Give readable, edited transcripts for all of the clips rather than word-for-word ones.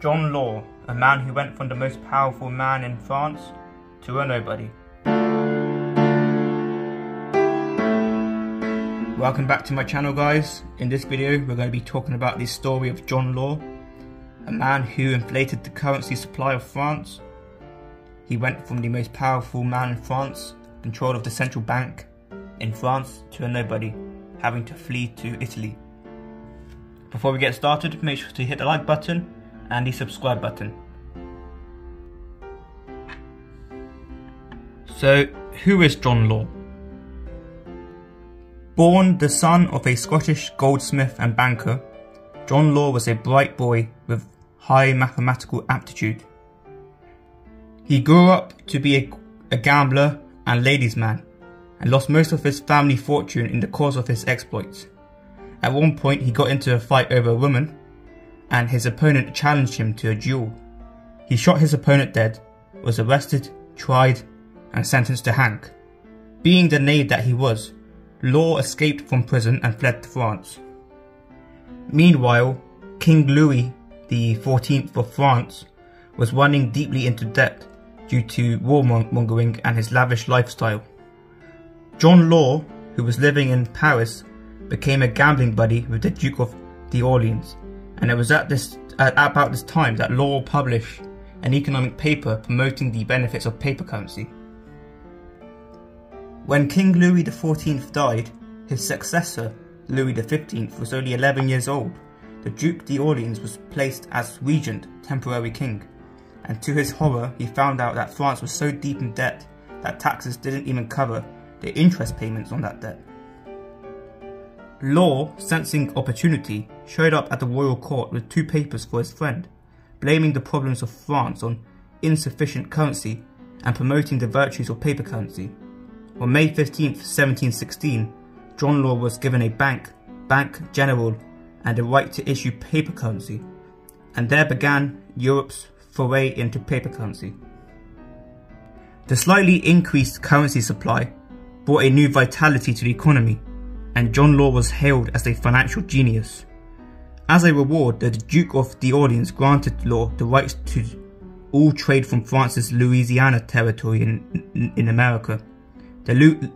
John Law, a man who went from the most powerful man in France to a nobody. Welcome back to my channel, guys. In this video we're going to be talking about the story of John Law, a man who inflated the currency supply of France. He went from the most powerful man in France, control of the central bank in France, to a nobody, having to flee to Italy. Before we get started, make sure to hit the like button and the subscribe button. So, who is John Law? Born the son of a Scottish goldsmith and banker, John Law was a bright boy with high mathematical aptitude. He grew up to be a gambler and ladies' man, and lost most of his family fortune in the course of his exploits. At one point he got into a fight over a woman, and his opponent challenged him to a duel. He shot his opponent dead, was arrested, tried, and sentenced to hang. Being the knave that he was, Law escaped from prison and fled to France. Meanwhile, King Louis XIV of France was running deeply into debt due to warmongering and his lavish lifestyle. John Law, who was living in Paris, became a gambling buddy with the Duke of Orleans, and it was at about this time that Law published an economic paper promoting the benefits of paper currency. When King Louis XIV died, his successor, Louis XV, was only 11 years old. The Duke d'Orleans was placed as regent, temporary king, and to his horror he found out that France was so deep in debt that taxes didn't even cover the interest payments on that debt. Law, sensing opportunity, showed up at the royal court with two papers for his friend, blaming the problems of France on insufficient currency and promoting the virtues of paper currency. On May 15, 1716, John Law was given a bank general, and the right to issue paper currency, and there began Europe's foray into paper currency. The slightly increased currency supply brought a new vitality to the economy, and John Law was hailed as a financial genius. As a reward, the Duke of Orleans granted Law the rights to all trade from France's Louisiana Territory in America. The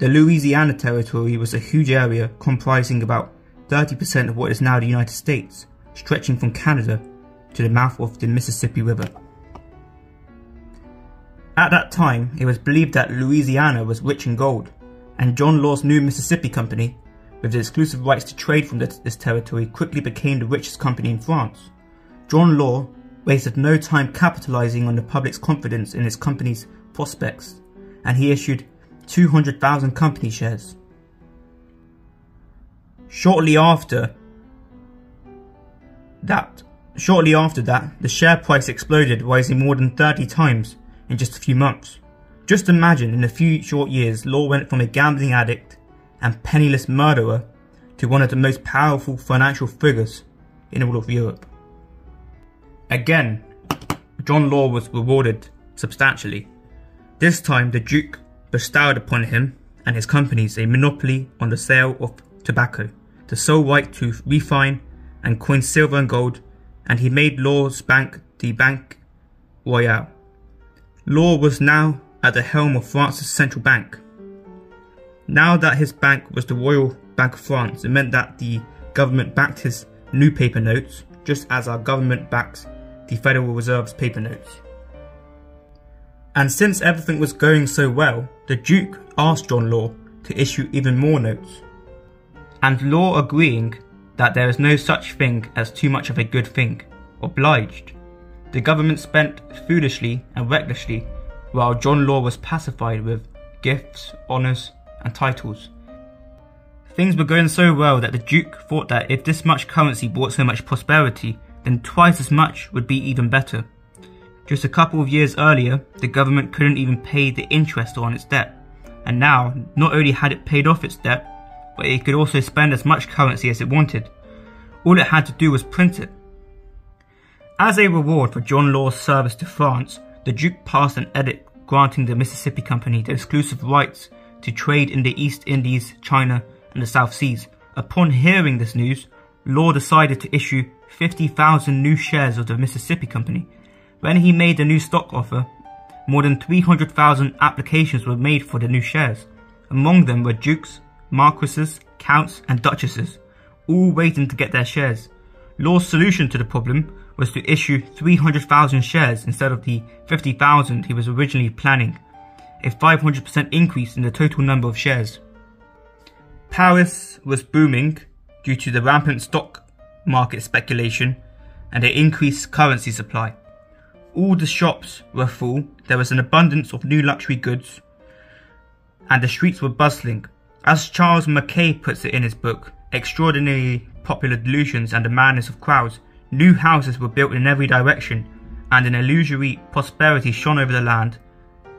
Louisiana Territory was a huge area comprising about 30% of what is now the United States, stretching from Canada to the mouth of the Mississippi River. At that time, it was believed that Louisiana was rich in gold, and John Law's new Mississippi Company, with the exclusive rights to trade from this territory, quickly became the richest company in France. John Law wasted no time capitalizing on the public's confidence in his company's prospects, and he issued 200,000 company shares. Shortly after that, the share price exploded, rising more than 30 times in just a few months. Just imagine, in a few short years, Law went from a gambling addict and penniless murderer to one of the most powerful financial figures in all of Europe. Again, John Law was rewarded substantially. This time the Duke bestowed upon him and his companies a monopoly on the sale of tobacco, the sole right to refine and coin silver and gold, and he made Law's bank the Banque Royale. Law was now at the helm of France's central bank. Now that his bank was the Royal Bank of France, it meant that the government backed his new paper notes, just as our government backs the Federal Reserve's paper notes. And since everything was going so well, the Duke asked John Law to issue even more notes. And Law, agreeing that there is no such thing as too much of a good thing, obliged. The government spent foolishly and recklessly, while John Law was pacified with gifts, honours and titles. Things were going so well that the Duke thought that if this much currency brought so much prosperity, then twice as much would be even better. Just a couple of years earlier, the government couldn't even pay the interest on its debt, and now not only had it paid off its debt, but it could also spend as much currency as it wanted. All it had to do was print it. As a reward for John Law's service to France, the Duke passed an edict granting the Mississippi Company the exclusive rights to trade in the East Indies, China and the South Seas. Upon hearing this news, Law decided to issue 50,000 new shares of the Mississippi Company. When he made the new stock offer, more than 300,000 applications were made for the new shares. Among them were dukes, marquises, counts and duchesses, all waiting to get their shares. Law's solution to the problem was to issue 300,000 shares instead of the 50,000 he was originally planning, a 500% increase in the total number of shares. Paris was booming due to the rampant stock market speculation and an increased currency supply. All the shops were full, there was an abundance of new luxury goods, and the streets were bustling. As Charles Mackay puts it in his book, Extraordinary Popular Delusions and the Madness of Crowds, new houses were built in every direction, and an illusory prosperity shone over the land,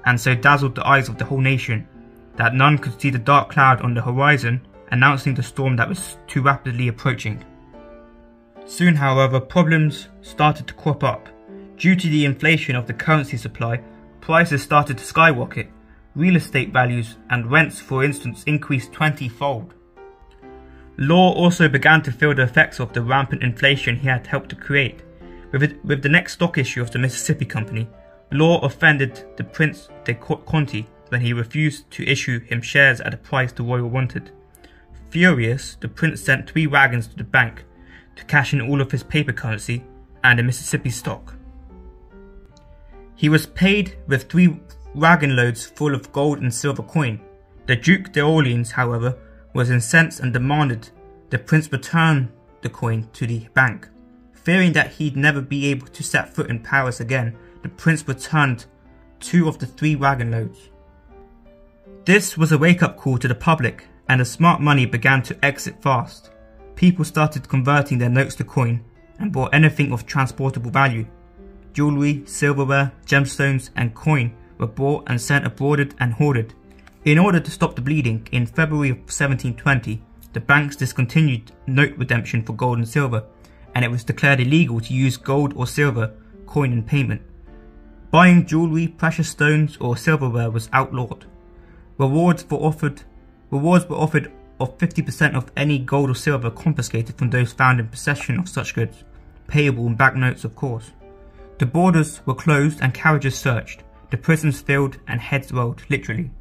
and so dazzled the eyes of the whole nation, that none could see the dark cloud on the horizon, announcing the storm that was too rapidly approaching. Soon, however, problems started to crop up. Due to the inflation of the currency supply, prices started to skyrocket. Real estate values and rents, for instance, increased 20-fold. Law also began to feel the effects of the rampant inflation he had helped to create. With the next stock issue of the Mississippi Company, Law offended the Prince de Conti when he refused to issue him shares at a price the royal wanted. Furious, the prince sent 3 wagons to the bank to cash in all of his paper currency and the Mississippi stock. He was paid with 3 wagon loads full of gold and silver coin. The Duke d'Orleans, however, was incensed and demanded the prince return the coin to the bank. Fearing that he'd never be able to set foot in Paris again, the prince returned 2 of the 3 wagon loads. This was a wake-up call to the public, and the smart money began to exit fast. People started converting their notes to coin and bought anything of transportable value. Jewellery, silverware, gemstones and coin were bought and sent abroad and hoarded. In order to stop the bleeding, in February of 1720, the banks discontinued note redemption for gold and silver, and it was declared illegal to use gold or silver coin in payment. Buying jewellery, precious stones or silverware was outlawed. Rewards were offered of 50% of any gold or silver confiscated from those found in possession of such goods, payable in banknotes of course. The borders were closed and carriages searched, the prisons filled and heads rolled, literally.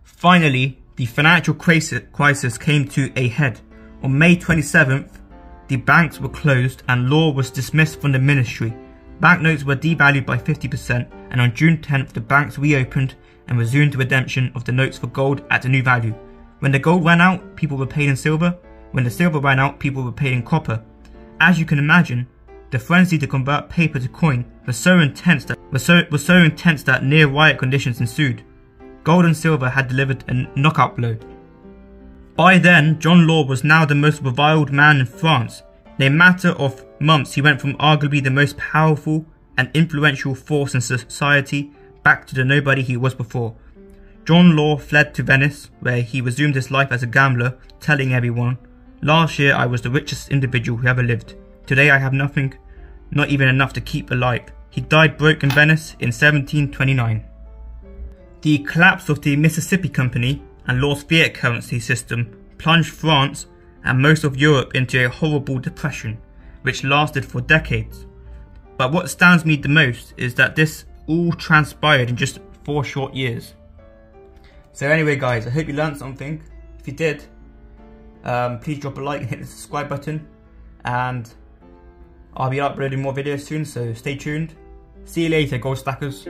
Finally, the financial crisis came to a head. On May 27th, the banks were closed and Law was dismissed from the ministry. Banknotes were devalued by 50%, and on June 10th the banks reopened and resumed the redemption of the notes for gold at a new value. When the gold ran out, people were paid in silver. When the silver ran out, people were paid in copper. As you can imagine, the frenzy to convert paper to coin was so intense that near riot conditions ensued. Gold and silver had delivered a knockout blow. By then, John Law was now the most reviled man in France. In a matter of months, he went from arguably the most powerful and influential force in society back to the nobody he was before. John Law fled to Venice, where he resumed his life as a gambler, telling everyone, "Last year I was the richest individual who ever lived. Today I have nothing, not even enough to keep alive." He died broke in Venice in 1729. The collapse of the Mississippi Company and Law's fiat currency system plunged France and most of Europe into a horrible depression, which lasted for decades. But what astounds me the most is that this all transpired in just 4 short years. So anyway guys, I hope you learned something. If you did, please drop a like and hit the subscribe button, and I'll be uploading more videos soon, so stay tuned. See you later, gold stackers.